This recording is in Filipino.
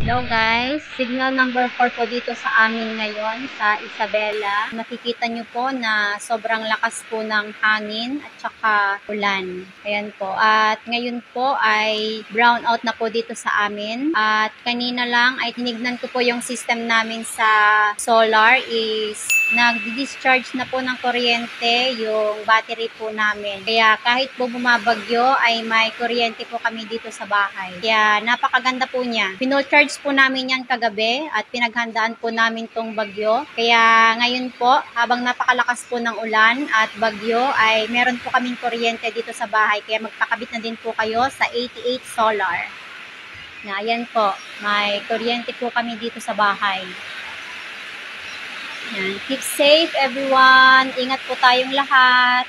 Hello guys, signal number 4 po dito sa amin ngayon sa Isabela. Makikita nyo po na sobrang lakas po ng hangin at saka ulan. Ayan po. At ngayon po ay brown out na po dito sa amin. At kanina lang ay tinignan ko po yung system namin sa solar is nag-discharge na po ng kuryente yung battery po namin. Kaya kahit po bumabagyo ay may kuryente po kami dito sa bahay. Kaya napakaganda po niya. Pinocharge po namin yan kagabi at pinaghandaan po namin tong bagyo. Kaya ngayon po, habang napakalakas po ng ulan at bagyo, ay meron po kaming kuryente dito sa bahay. Kaya magpakabit na din po kayo sa 88 solar. Na, ayan po, may kuryente po kami dito sa bahay. Yan. Keep safe everyone. Ingat po tayong lahat.